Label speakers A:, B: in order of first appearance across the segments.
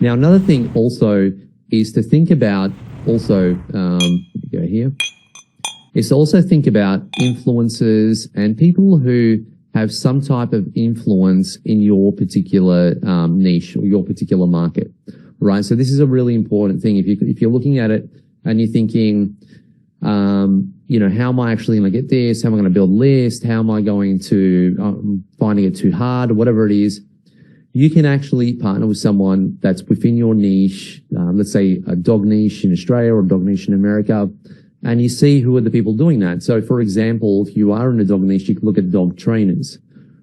A: Now, another thing also is to think about also, go here, is to also think about influencers and people who have some type of influence in your particular niche or your particular market, right? So this is a really important thing. If you're looking at it and you're thinking, you know, how am I actually going to get this? How am I going to build a list? How am I going to finding it too hard or whatever it is? You can actually partner with someone that's within your niche, let's say a dog niche in Australia or a dog niche in America, and you see who are the people doing that. So, for example, if you are in a dog niche, you can look at dog trainers,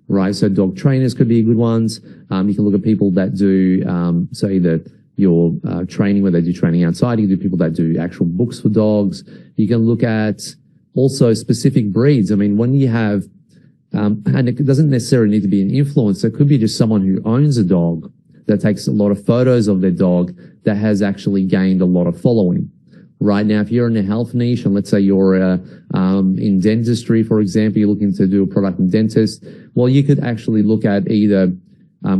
A: right? So dog trainers could be good ones. You can look at people that do, so either your training, where they do training outside. You can do people that do actual books for dogs. You can look at also specific breeds. I mean, when you have, and it doesn't necessarily need to be an influencer. It could be just someone who owns a dog that takes a lot of photos of their dog that has actually gained a lot of following. Right now, if you're in a health niche, and let's say you're in dentistry, for example, you're looking to do a product in dentist, well, you could actually look at either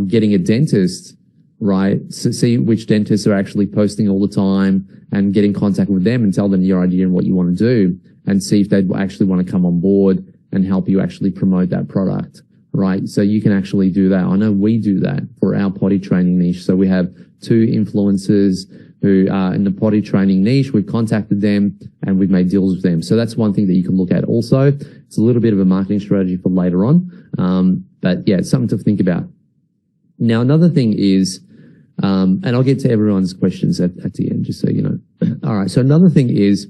A: getting a dentist, right? So see which dentists are actually posting all the time and get in contact with them and tell them your idea and what you want to do and see if they'd actually want to come on board and help you actually promote that product, right? So you can actually do that. I know we do that for our potty training niche. So we have 2 influencers who are in the potty training niche. We've contacted them and we've made deals with them. So that's one thing that you can look at also. It's a little bit of a marketing strategy for later on. But yeah, it's something to think about. Now, another thing is, and I'll get to everyone's questions at the end, just so you know. All right. So another thing is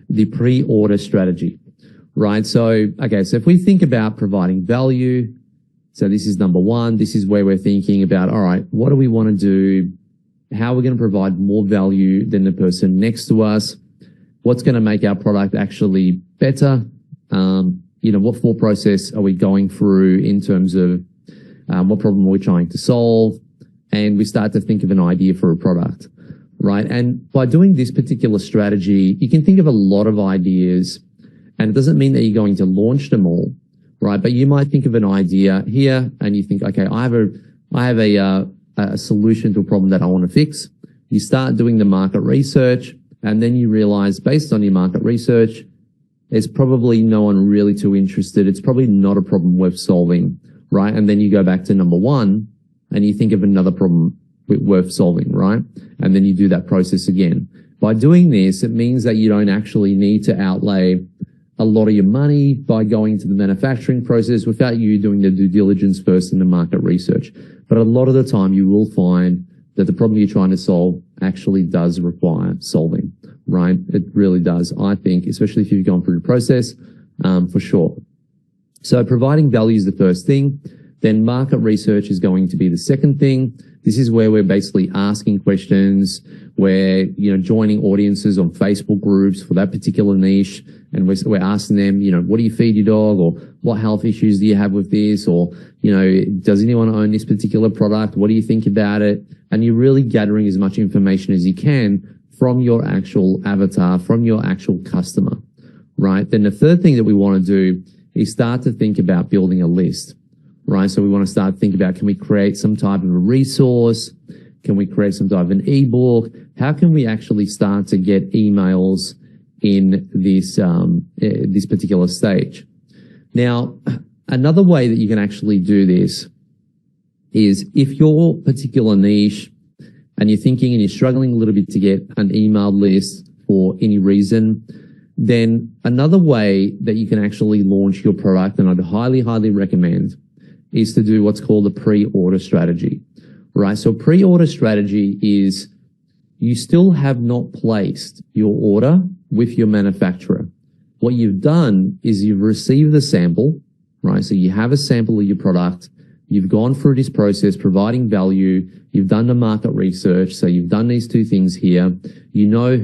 A: the pre-order strategy, right? So, okay. So if we think about providing value, so this is number 1. This is where we're thinking about, all right, what do we want to do? How are we going to provide more value than the person next to us? What's going to make our product actually better? You know, what thought process are we going through in terms of what problem are we trying to solve? And we start to think of an idea for a product, right? And by doing this particular strategy, you can think of a lot of ideas, and it doesn't mean that you're going to launch them all, right? But you might think of an idea here and you think, okay, I have a solution to a problem that I want to fix. You start doing the market research, and then you realize based on your market research, there's probably no one really too interested. It's probably not a problem worth solving, right? And then you go back to number 1 and you think of another problem worth solving, right? And then you do that process again. By doing this, it means that you don't actually need to outlay a lot of your money by going to the manufacturing process without you doing the due diligence first in the market research. But a lot of the time you will find that the problem you're trying to solve actually does require solving, right? It really does, I think, especially if you've gone through the process, for sure. So providing value is the first thing. Then market research is going to be the second thing. This is where we're basically asking questions. We're, joining audiences on Facebook groups for that particular niche. And we're asking them, what do you feed your dog? Or what health issues do you have with this? Or, does anyone own this particular product? What do you think about it? And you're really gathering as much information as you can from your actual avatar, from your actual customer, right? Then the third thing that we want to do is start to think about building a list, right? So we want to start thinking about, can we create some type of a resource? Can we create some type of an ebook? How can we actually start to get emails in this particular stage? Now, another way that you can actually do this is if your particular niche and you're thinking and you're struggling a little bit to get an email list for any reason, then another way that you can actually launch your product, and I'd highly, highly recommend, is to do what's called a pre-order strategy, right? So pre-order strategy is you still have not placed your order with your manufacturer. What you've done is you've received the sample, right? So you have a sample of your product. You've gone through this process providing value. You've done the market research. So you've done these 2 things here. You know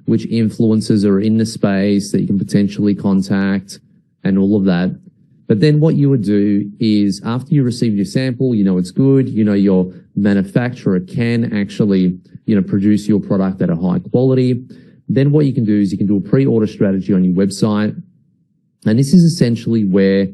A: which influencers are in the space that you can potentially contact and all of that. But then what you would do is after you receive your sample, it's good, your manufacturer can actually, produce your product at a high quality. Then what you can do is you can do a pre-order strategy on your website. And this is essentially where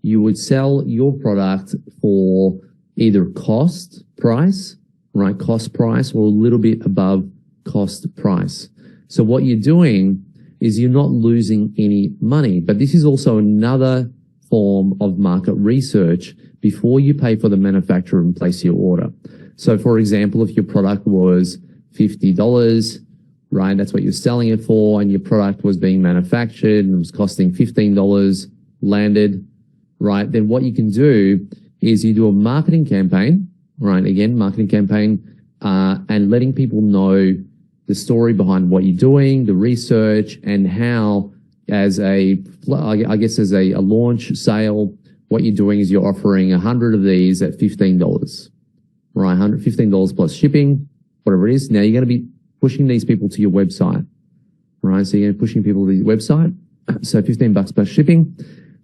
A: you would sell your product for either cost price, right? Cost price or a little bit above cost price. So what you're doing is you're not losing any money, but this is also another form of market research before you pay for the manufacturer and place your order. So for example, if your product was $50, right, that's what you're selling it for, and your product was being manufactured and it was costing $15, landed, right, then what you can do is you do a marketing campaign, right, again, marketing campaign, and letting people know the story behind what you're doing, the research, and how as a launch sale, what you're doing is you're offering 100 of these at $15, right? $15 plus shipping, whatever it is. Now you're going to be pushing these people to your website, right? So you're pushing people to your website. So $15 plus shipping.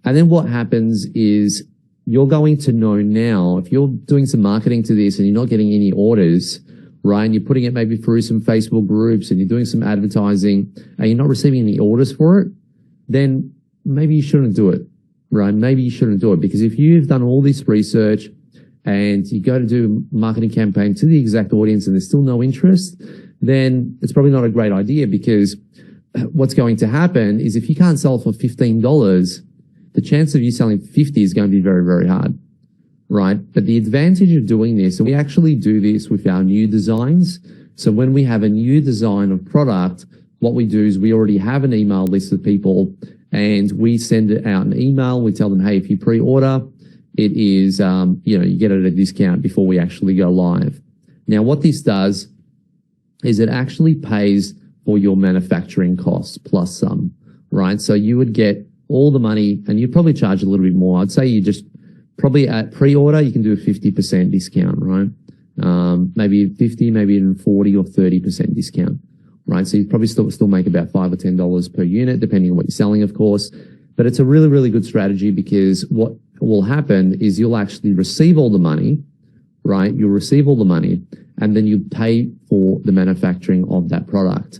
A: And then what happens is you're going to know now, if you're doing some marketing to this and you're not getting any orders, right, and you're putting it maybe through some Facebook groups and you're doing some advertising and you're not receiving any orders for it, then maybe you shouldn't do it, right? Maybe you shouldn't do it, because if you've done all this research and you go to do a marketing campaign to the exact audience and there's still no interest, then it's probably not a great idea, because what's going to happen is if you can't sell for $15, the chance of you selling 50 is going to be very, very hard, right? But the advantage of doing this, and we actually do this with our new designs. So when we have a new design of product, what we do is we already have an email list of people and we send it out an email. We tell them, hey, if you pre-order, it is, you get it at a discount before we actually go live. Now, what this does is it actually pays for your manufacturing costs plus some, right? So you would get all the money and you'd probably charge a little bit more. I'd say you just probably at pre-order, you can do a 50% discount, right? Maybe 50, maybe even 40 or 30% discount, right? So you probably still make about $5 or $10 per unit, depending on what you're selling, of course. But it's a really, really good strategy, because what will happen is you'll actually receive all the money, right? You'll receive all the money and then you pay for the manufacturing of that product.